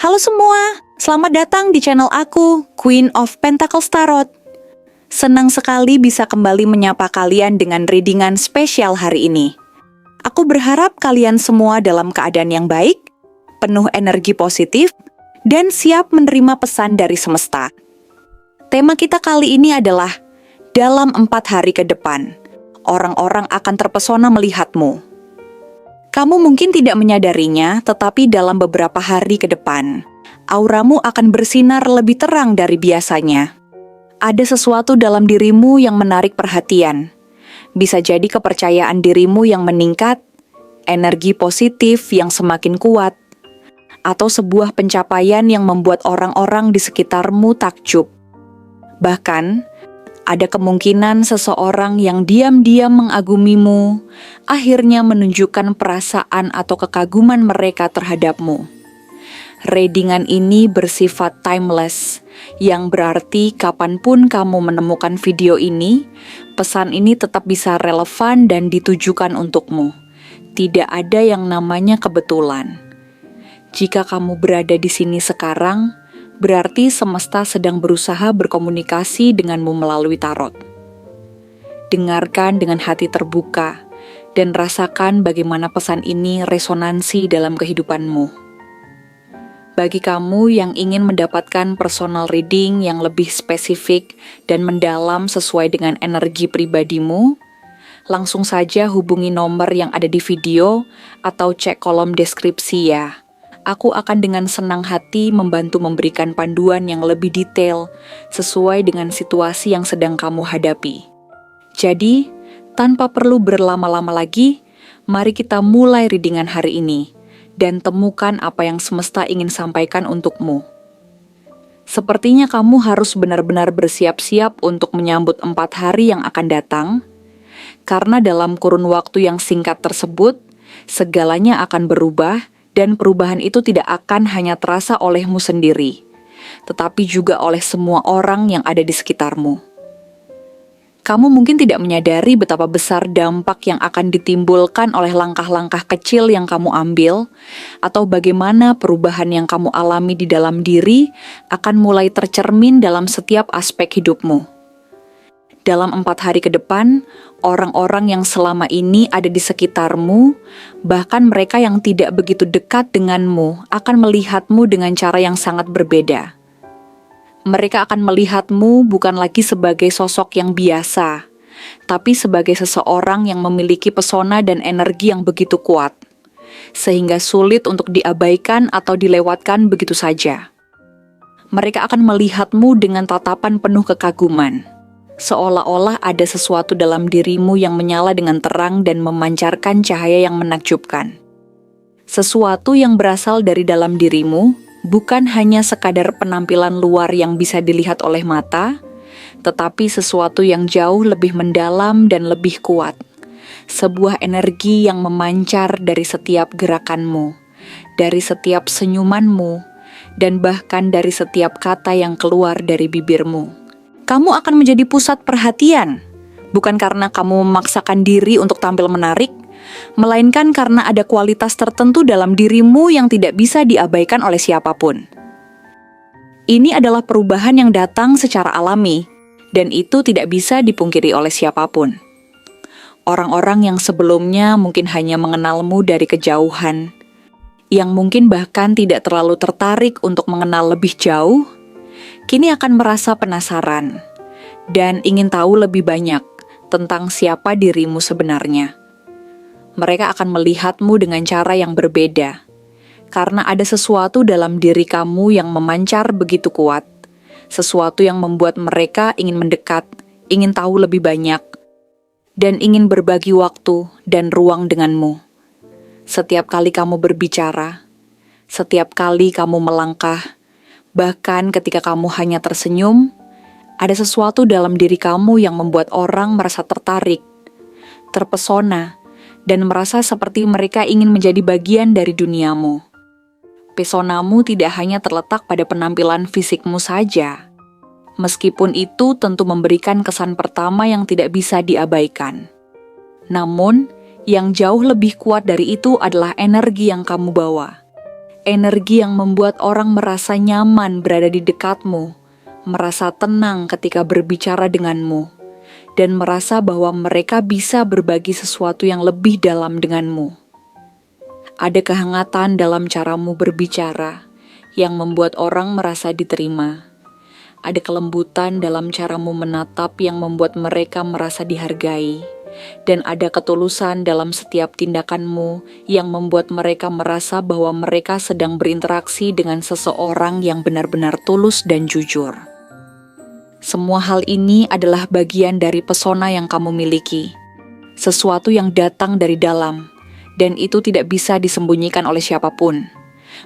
Halo semua, selamat datang di channel aku, Queen of Pentacles Tarot. Senang sekali bisa kembali menyapa kalian dengan readingan spesial hari ini. Aku berharap kalian semua dalam keadaan yang baik, penuh energi positif, dan siap menerima pesan dari semesta. Tema kita kali ini adalah, dalam 4 hari ke depan, orang-orang akan terpesona melihatmu. Kamu mungkin tidak menyadarinya, tetapi dalam beberapa hari ke depan, auramu akan bersinar lebih terang dari biasanya. Ada sesuatu dalam dirimu yang menarik perhatian. Bisa jadi kepercayaan dirimu yang meningkat, energi positif yang semakin kuat, atau sebuah pencapaian yang membuat orang-orang di sekitarmu takjub. Bahkan, ada kemungkinan seseorang yang diam-diam mengagumimu, akhirnya menunjukkan perasaan atau kekaguman mereka terhadapmu. Readingan ini bersifat timeless, yang berarti kapanpun kamu menemukan video ini, pesan ini tetap bisa relevan dan ditujukan untukmu. Tidak ada yang namanya kebetulan. Jika kamu berada di sini sekarang, berarti semesta sedang berusaha berkomunikasi denganmu melalui tarot. Dengarkan dengan hati terbuka dan rasakan bagaimana pesan ini resonansi dalam kehidupanmu. Bagi kamu yang ingin mendapatkan personal reading yang lebih spesifik dan mendalam sesuai dengan energi pribadimu, langsung saja hubungi nomor yang ada di video atau cek kolom deskripsi ya. Aku akan dengan senang hati membantu memberikan panduan yang lebih detail sesuai dengan situasi yang sedang kamu hadapi. Jadi, tanpa perlu berlama-lama lagi, mari kita mulai readingan hari ini dan temukan apa yang semesta ingin sampaikan untukmu. Sepertinya kamu harus benar-benar bersiap-siap untuk menyambut 4 hari yang akan datang, karena dalam kurun waktu yang singkat tersebut, segalanya akan berubah. Dan perubahan itu tidak akan hanya terasa olehmu sendiri, tetapi juga oleh semua orang yang ada di sekitarmu. Kamu mungkin tidak menyadari betapa besar dampak yang akan ditimbulkan oleh langkah-langkah kecil yang kamu ambil, atau bagaimana perubahan yang kamu alami di dalam diri akan mulai tercermin dalam setiap aspek hidupmu. Dalam 4 hari ke depan, orang-orang yang selama ini ada di sekitarmu, bahkan mereka yang tidak begitu dekat denganmu, akan melihatmu dengan cara yang sangat berbeda. Mereka akan melihatmu bukan lagi sebagai sosok yang biasa, tapi sebagai seseorang yang memiliki pesona dan energi yang begitu kuat, sehingga sulit untuk diabaikan atau dilewatkan begitu saja. Mereka akan melihatmu dengan tatapan penuh kekaguman. Seolah-olah ada sesuatu dalam dirimu yang menyala dengan terang dan memancarkan cahaya yang menakjubkan. Sesuatu yang berasal dari dalam dirimu bukan hanya sekadar penampilan luar yang bisa dilihat oleh mata, tetapi sesuatu yang jauh lebih mendalam dan lebih kuat. Sebuah energi yang memancar dari setiap gerakanmu, dari setiap senyumanmu, dan bahkan dari setiap kata yang keluar dari bibirmu. Kamu akan menjadi pusat perhatian, bukan karena kamu memaksakan diri untuk tampil menarik, melainkan karena ada kualitas tertentu dalam dirimu yang tidak bisa diabaikan oleh siapapun. Ini adalah perubahan yang datang secara alami, dan itu tidak bisa dipungkiri oleh siapapun. Orang-orang yang sebelumnya mungkin hanya mengenalmu dari kejauhan, yang mungkin bahkan tidak terlalu tertarik untuk mengenal lebih jauh, kini akan merasa penasaran dan ingin tahu lebih banyak tentang siapa dirimu sebenarnya. Mereka akan melihatmu dengan cara yang berbeda, karena ada sesuatu dalam diri kamu yang memancar begitu kuat, sesuatu yang membuat mereka ingin mendekat, ingin tahu lebih banyak, dan ingin berbagi waktu dan ruang denganmu. Setiap kali kamu berbicara, setiap kali kamu melangkah, bahkan ketika kamu hanya tersenyum, ada sesuatu dalam diri kamu yang membuat orang merasa tertarik, terpesona, dan merasa seperti mereka ingin menjadi bagian dari duniamu. Pesonamu tidak hanya terletak pada penampilan fisikmu saja, meskipun itu tentu memberikan kesan pertama yang tidak bisa diabaikan. Namun, yang jauh lebih kuat dari itu adalah energi yang kamu bawa. energi yang membuat orang merasa nyaman berada di dekatmu, merasa tenang ketika berbicara denganmu, dan merasa bahwa mereka bisa berbagi sesuatu yang lebih dalam denganmu. Ada kehangatan dalam caramu berbicara yang membuat orang merasa diterima. Ada kelembutan dalam caramu menatap yang membuat mereka merasa dihargai. Dan ada ketulusan dalam setiap tindakanmu yang membuat mereka merasa bahwa mereka sedang berinteraksi dengan seseorang yang benar-benar tulus dan jujur. Semua hal ini adalah bagian dari pesona yang kamu miliki. Sesuatu yang datang dari dalam, dan itu tidak bisa disembunyikan oleh siapapun.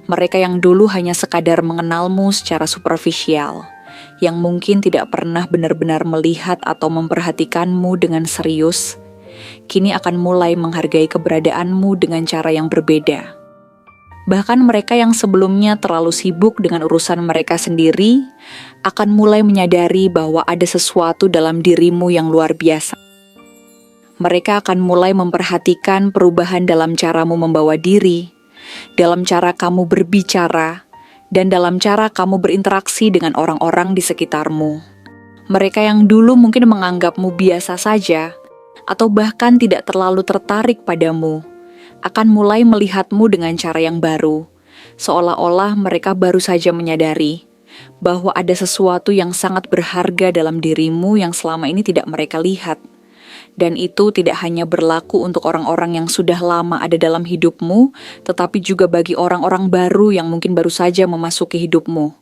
Mereka yang dulu hanya sekadar mengenalmu secara superficial, yang mungkin tidak pernah benar-benar melihat atau memperhatikanmu dengan serius, kini akan mulai menghargai keberadaanmu dengan cara yang berbeda. Bahkan mereka yang sebelumnya terlalu sibuk dengan urusan mereka sendiri, akan mulai menyadari bahwa ada sesuatu dalam dirimu yang luar biasa. Mereka akan mulai memperhatikan perubahan dalam caramu membawa diri, dalam cara kamu berbicara, dan dalam cara kamu berinteraksi dengan orang-orang di sekitarmu. Mereka yang dulu mungkin menganggapmu biasa saja, atau bahkan tidak terlalu tertarik padamu, akan mulai melihatmu dengan cara yang baru, seolah-olah mereka baru saja menyadari bahwa ada sesuatu yang sangat berharga dalam dirimu yang selama ini tidak mereka lihat. Dan itu tidak hanya berlaku untuk orang-orang yang sudah lama ada dalam hidupmu, tetapi juga bagi orang-orang baru yang mungkin baru saja memasuki hidupmu.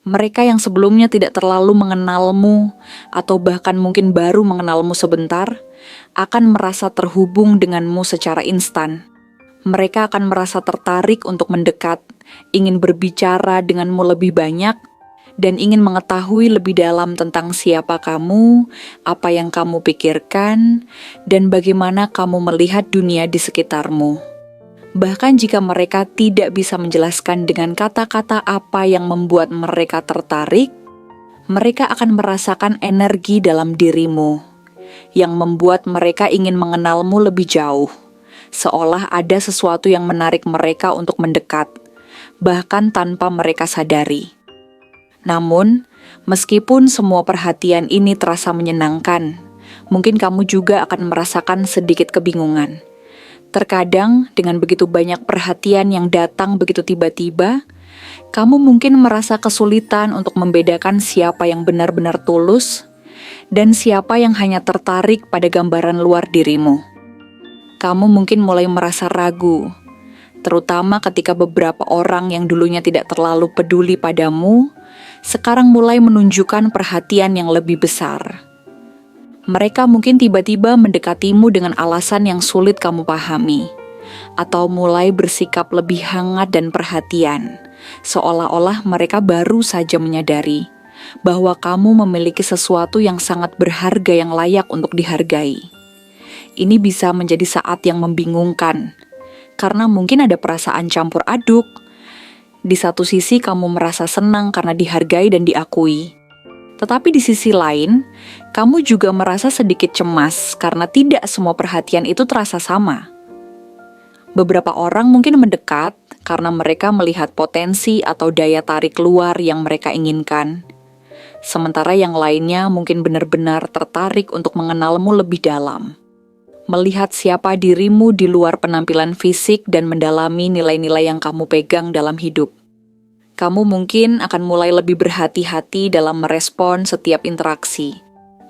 Mereka yang sebelumnya tidak terlalu mengenalmu, atau bahkan mungkin baru mengenalmu sebentar, akan merasa terhubung denganmu secara instan. Mereka akan merasa tertarik untuk mendekat, ingin berbicara denganmu lebih banyak, dan ingin mengetahui lebih dalam tentang siapa kamu, apa yang kamu pikirkan, dan bagaimana kamu melihat dunia di sekitarmu. Bahkan jika mereka tidak bisa menjelaskan dengan kata-kata apa yang membuat mereka tertarik, mereka akan merasakan energi dalam dirimu, yang membuat mereka ingin mengenalmu lebih jauh, seolah ada sesuatu yang menarik mereka untuk mendekat, bahkan tanpa mereka sadari. Namun, meskipun semua perhatian ini terasa menyenangkan, mungkin kamu juga akan merasakan sedikit kebingungan. Terkadang, dengan begitu banyak perhatian yang datang begitu tiba-tiba, kamu mungkin merasa kesulitan untuk membedakan siapa yang benar-benar tulus dan siapa yang hanya tertarik pada gambaran luar dirimu. Kamu mungkin mulai merasa ragu, terutama ketika beberapa orang yang dulunya tidak terlalu peduli padamu, sekarang mulai menunjukkan perhatian yang lebih besar. Mereka mungkin tiba-tiba mendekatimu dengan alasan yang sulit kamu pahami, atau mulai bersikap lebih hangat dan perhatian, seolah-olah mereka baru saja menyadari bahwa kamu memiliki sesuatu yang sangat berharga yang layak untuk dihargai. Ini bisa menjadi saat yang membingungkan, karena mungkin ada perasaan campur aduk. Di satu sisi kamu merasa senang karena dihargai dan diakui. Tetapi di sisi lain, kamu juga merasa sedikit cemas karena tidak semua perhatian itu terasa sama. Beberapa orang mungkin mendekat karena mereka melihat potensi atau daya tarik luar yang mereka inginkan. Sementara yang lainnya mungkin benar-benar tertarik untuk mengenalmu lebih dalam. Melihat siapa dirimu di luar penampilan fisik dan mendalami nilai-nilai yang kamu pegang dalam hidup. Kamu mungkin akan mulai lebih berhati-hati dalam merespon setiap interaksi,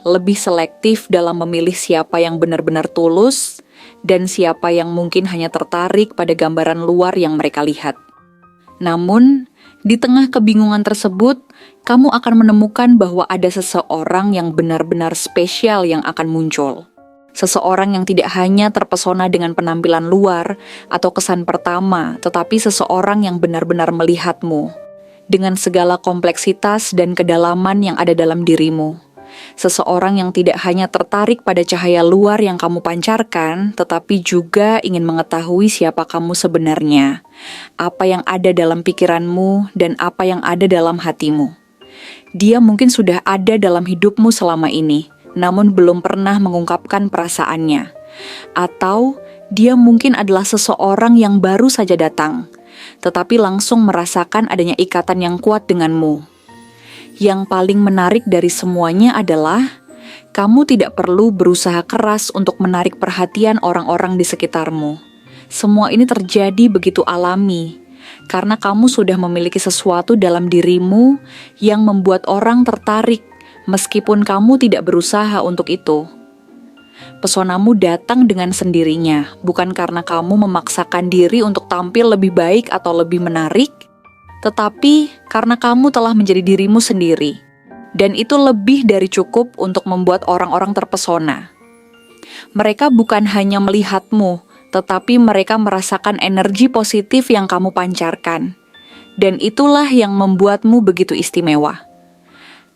lebih selektif dalam memilih siapa yang benar-benar tulus, dan siapa yang mungkin hanya tertarik pada gambaran luar yang mereka lihat. Namun, di tengah kebingungan tersebut, kamu akan menemukan bahwa ada seseorang yang benar-benar spesial yang akan muncul. Seseorang yang tidak hanya terpesona dengan penampilan luar atau kesan pertama, tetapi seseorang yang benar-benar melihatmu dengan segala kompleksitas dan kedalaman yang ada dalam dirimu. Seseorang yang tidak hanya tertarik pada cahaya luar yang kamu pancarkan, tetapi juga ingin mengetahui siapa kamu sebenarnya, apa yang ada dalam pikiranmu, dan apa yang ada dalam hatimu. Dia mungkin sudah ada dalam hidupmu selama ini, namun belum pernah mengungkapkan perasaannya. Atau dia mungkin adalah seseorang yang baru saja datang, tetapi langsung merasakan adanya ikatan yang kuat denganmu. Yang paling menarik dari semuanya adalah kamu tidak perlu berusaha keras untuk menarik perhatian orang-orang di sekitarmu. Semua ini terjadi begitu alami, karena kamu sudah memiliki sesuatu dalam dirimu yang membuat orang tertarik, meskipun kamu tidak berusaha untuk itu. Pesonamu datang dengan sendirinya, bukan karena kamu memaksakan diri untuk tampil lebih baik atau lebih menarik, tetapi karena kamu telah menjadi dirimu sendiri. Dan itu lebih dari cukup untuk membuat orang-orang terpesona. Mereka bukan hanya melihatmu, tetapi mereka merasakan energi positif yang kamu pancarkan. Dan itulah yang membuatmu begitu istimewa.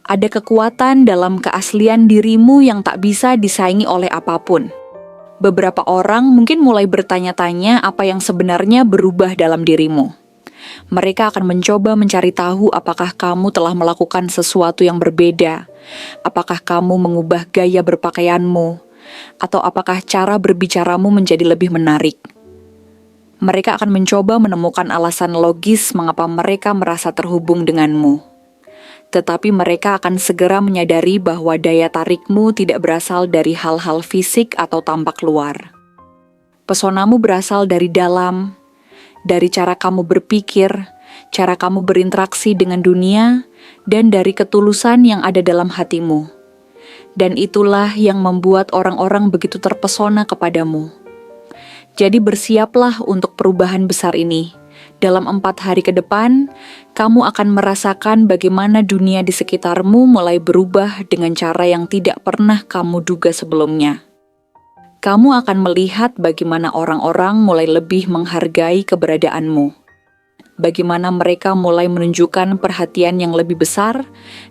Ada kekuatan dalam keaslian dirimu yang tak bisa disaingi oleh apapun. Beberapa orang mungkin mulai bertanya-tanya apa yang sebenarnya berubah dalam dirimu. Mereka akan mencoba mencari tahu apakah kamu telah melakukan sesuatu yang berbeda, apakah kamu mengubah gaya berpakaianmu, atau apakah cara berbicaramu menjadi lebih menarik. Mereka akan mencoba menemukan alasan logis mengapa mereka merasa terhubung denganmu. Tetapi mereka akan segera menyadari bahwa daya tarikmu tidak berasal dari hal-hal fisik atau tampak luar. Pesonamu berasal dari dalam, dari cara kamu berpikir, cara kamu berinteraksi dengan dunia, dan dari ketulusan yang ada dalam hatimu. Dan itulah yang membuat orang-orang begitu terpesona kepadamu. Jadi bersiaplah untuk perubahan besar ini. Dalam 4 hari ke depan, kamu akan merasakan bagaimana dunia di sekitarmu mulai berubah dengan cara yang tidak pernah kamu duga sebelumnya. Kamu akan melihat bagaimana orang-orang mulai lebih menghargai keberadaanmu. Bagaimana mereka mulai menunjukkan perhatian yang lebih besar,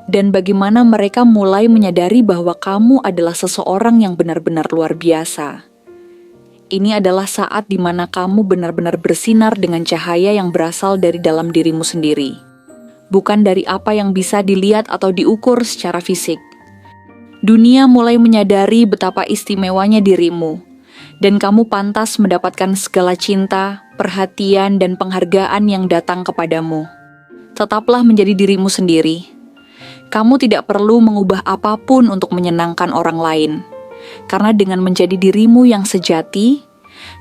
dan bagaimana mereka mulai menyadari bahwa kamu adalah seseorang yang benar-benar luar biasa. Ini adalah saat di mana kamu benar-benar bersinar dengan cahaya yang berasal dari dalam dirimu sendiri, bukan dari apa yang bisa dilihat atau diukur secara fisik. Dunia mulai menyadari betapa istimewanya dirimu, dan kamu pantas mendapatkan segala cinta, perhatian, dan penghargaan yang datang kepadamu. Tetaplah menjadi dirimu sendiri. Kamu tidak perlu mengubah apapun untuk menyenangkan orang lain, karena dengan menjadi dirimu yang sejati,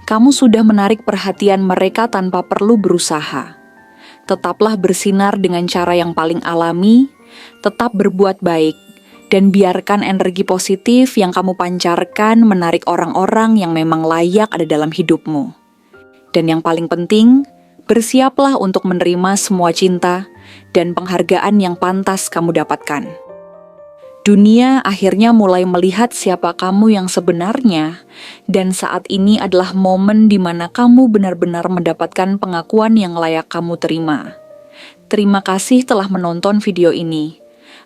kamu sudah menarik perhatian mereka tanpa perlu berusaha. Tetaplah bersinar dengan cara yang paling alami, tetap berbuat baik, dan biarkan energi positif yang kamu pancarkan menarik orang-orang yang memang layak ada dalam hidupmu. Dan yang paling penting, bersiaplah untuk menerima semua cinta dan penghargaan yang pantas kamu dapatkan. Dunia akhirnya mulai melihat siapa kamu yang sebenarnya, dan saat ini adalah momen di mana kamu benar-benar mendapatkan pengakuan yang layak kamu terima. Terima kasih telah menonton video ini.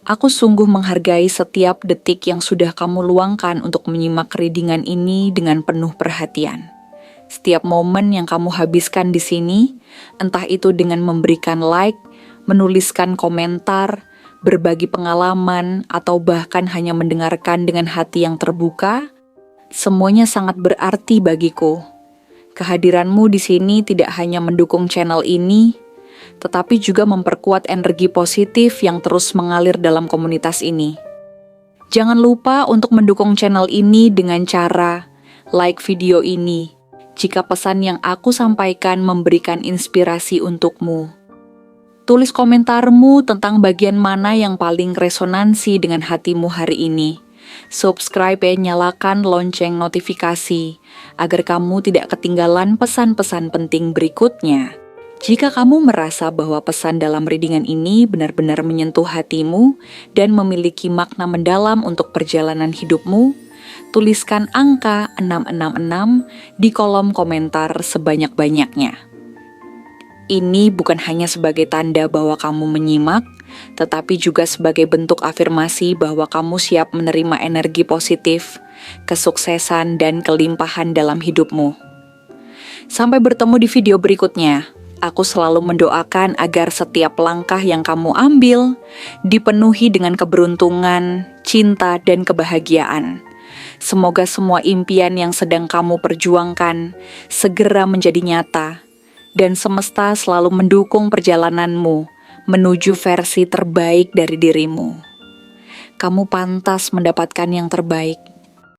Aku sungguh menghargai setiap detik yang sudah kamu luangkan untuk menyimak readingan ini dengan penuh perhatian. Setiap momen yang kamu habiskan di sini, entah itu dengan memberikan like, menuliskan komentar, berbagi pengalaman, atau bahkan hanya mendengarkan dengan hati yang terbuka, semuanya sangat berarti bagiku. Kehadiranmu di sini tidak hanya mendukung channel ini, tetapi juga memperkuat energi positif yang terus mengalir dalam komunitas ini. Jangan lupa untuk mendukung channel ini dengan cara like video ini, jika pesan yang aku sampaikan memberikan inspirasi untukmu. Tulis komentarmu tentang bagian mana yang paling resonansi dengan hatimu hari ini. Subscribe ya, nyalakan lonceng notifikasi, agar kamu tidak ketinggalan pesan-pesan penting berikutnya. Jika kamu merasa bahwa pesan dalam readingan ini benar-benar menyentuh hatimu dan memiliki makna mendalam untuk perjalanan hidupmu, tuliskan angka 666 di kolom komentar sebanyak-banyaknya. Ini bukan hanya sebagai tanda bahwa kamu menyimak, tetapi juga sebagai bentuk afirmasi bahwa kamu siap menerima energi positif, kesuksesan, dan kelimpahan dalam hidupmu. Sampai bertemu di video berikutnya. Aku selalu mendoakan agar setiap langkah yang kamu ambil dipenuhi dengan keberuntungan, cinta, dan kebahagiaan. Semoga semua impian yang sedang kamu perjuangkan segera menjadi nyata, dan semesta selalu mendukung perjalananmu menuju versi terbaik dari dirimu. Kamu pantas mendapatkan yang terbaik.